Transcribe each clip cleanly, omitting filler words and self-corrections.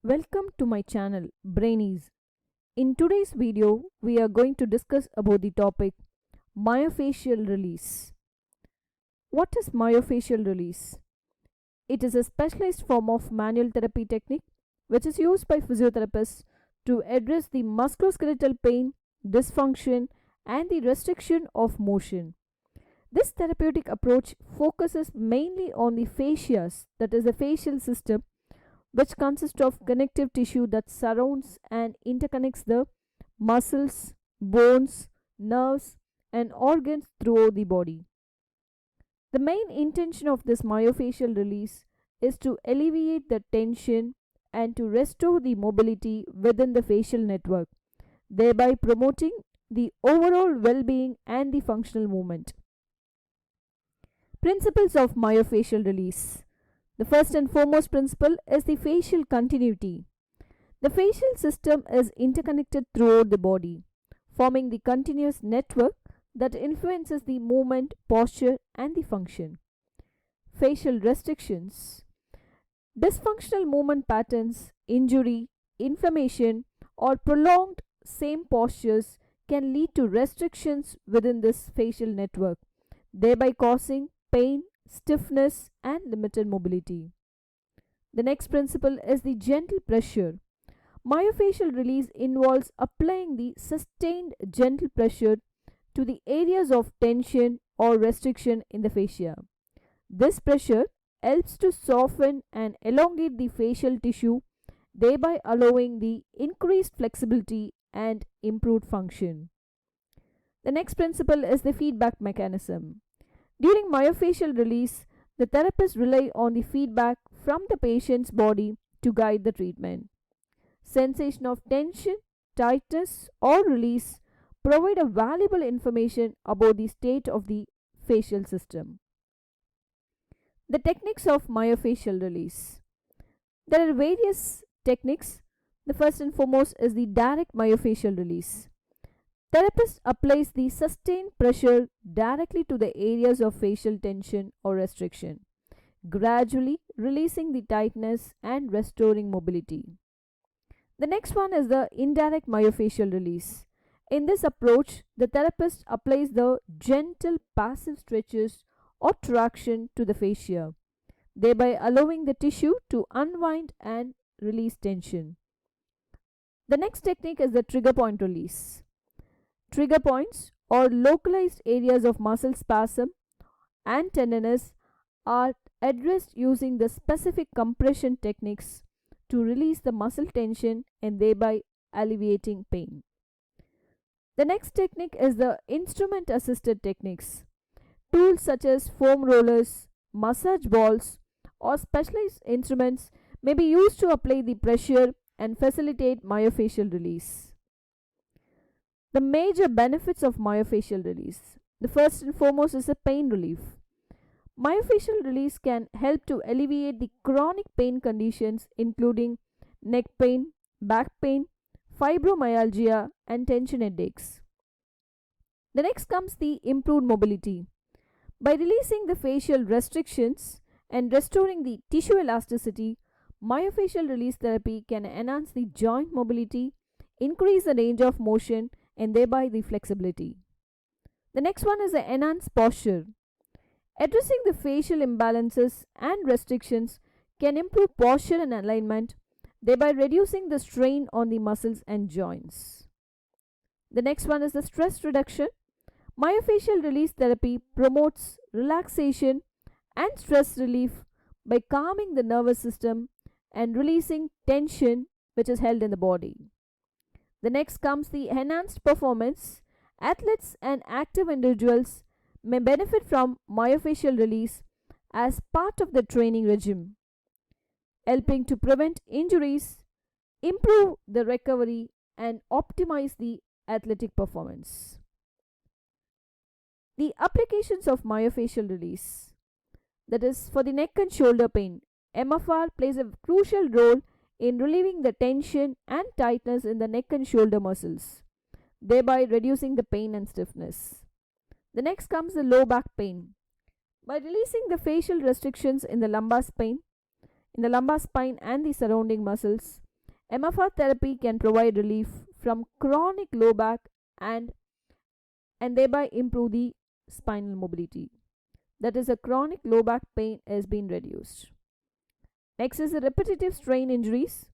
Welcome to my channel Brainies. In today's video, we are going to discuss about the topic myofascial release. What is myofascial release? It is a specialized form of manual therapy technique which is used by physiotherapists to address the musculoskeletal pain, dysfunction, and the restriction of motion. This therapeutic approach focuses mainly on the fascias, that is, the facial system, which consists of connective tissue that surrounds and interconnects the muscles, bones, nerves, and organs throughout the body. The main intention of this myofascial release is to alleviate the tension and to restore the mobility within the facial network, thereby promoting the overall well being and the functional movement. Principles of myofascial release. The first and foremost principle is the facial continuity. The facial system is interconnected throughout the body, forming the continuous network that influences the movement, posture, and the function. Facial restrictions. Dysfunctional movement patterns, injury, inflammation, or prolonged same postures can lead to restrictions within this facial network, thereby causing pain, stiffness, and limited mobility. The next principle is the gentle pressure. Myofascial release involves applying the sustained gentle pressure to the areas of tension or restriction in the fascia. This pressure helps to soften and elongate the facial tissue, thereby allowing the increased flexibility and improved function. The next principle is the feedback mechanism. During myofascial release, the therapist rely on the feedback from the patient's body to guide the treatment. Sensation of tension, tightness, or release provide a valuable information about the state of the facial system. The techniques of myofascial release. There are various techniques. The first and foremost is the direct myofascial release. Therapist applies the sustained pressure directly to the areas of facial tension or restriction, gradually releasing the tightness and restoring mobility. The next one is the indirect myofascial release. In this approach, the therapist applies the gentle passive stretches or traction to the fascia, thereby allowing the tissue to unwind and release tension. The next technique is the trigger point release. Trigger points or localized areas of muscle spasm and tenderness are addressed using the specific compression techniques to release the muscle tension and thereby alleviating pain. The next technique is the instrument assisted techniques. Tools such as foam rollers, massage balls, or specialized instruments may be used to apply the pressure and facilitate myofascial release. The major benefits of myofascial release. The first and foremost is the pain relief. Myofascial release can help to alleviate the chronic pain conditions including neck pain, back pain, fibromyalgia, and tension headaches. The next comes the improved mobility. By releasing the facial restrictions and restoring the tissue elasticity, myofascial release therapy can enhance the joint mobility, increase the range of motion, and thereby the flexibility. The next one is the enhanced posture. Addressing the facial imbalances and restrictions can improve posture and alignment, thereby reducing the strain on the muscles and joints. The next one is the stress reduction. Myofascial release therapy promotes relaxation and stress relief by calming the nervous system and releasing tension which is held in the body. The next comes the enhanced performance. Athletes and active individuals may benefit from myofascial release as part of the training regime, helping to prevent injuries, improve the recovery, and optimize the athletic performance. The applications of myofascial release, that is for the neck and shoulder pain, MFR plays a crucial role in relieving the tension and tightness in the neck and shoulder muscles, thereby reducing the pain and stiffness. The next comes the low back pain. By releasing the facial restrictions in the lumbar spine and the surrounding muscles, MFR therapy can provide relief from chronic low back and thereby improve the spinal mobility. That is, a chronic low back pain has been reduced. Next is the repetitive strain injuries.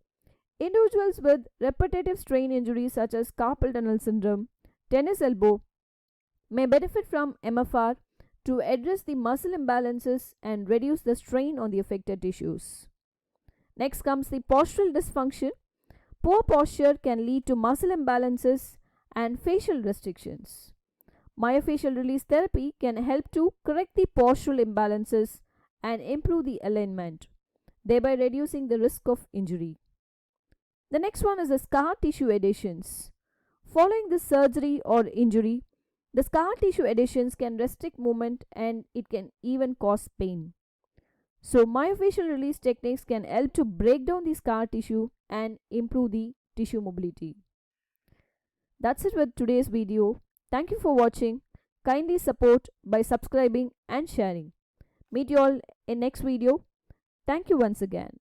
Individuals with repetitive strain injuries such as carpal tunnel syndrome, tennis elbow, may benefit from MFR to address the muscle imbalances and reduce the strain on the affected tissues. Next comes the postural dysfunction. Poor posture can lead to muscle imbalances and facial restrictions. Myofascial release therapy can help to correct the postural imbalances and improve the alignment, thereby reducing the risk of injury. The next one is the scar tissue adhesions. Following this surgery or injury, the scar tissue adhesions can restrict movement and it can even cause pain. So, myofascial release techniques can help to break down the scar tissue and improve the tissue mobility. That's it with today's video. Thank you for watching. Kindly support by subscribing and sharing. Meet you all in next video. Thank you once again.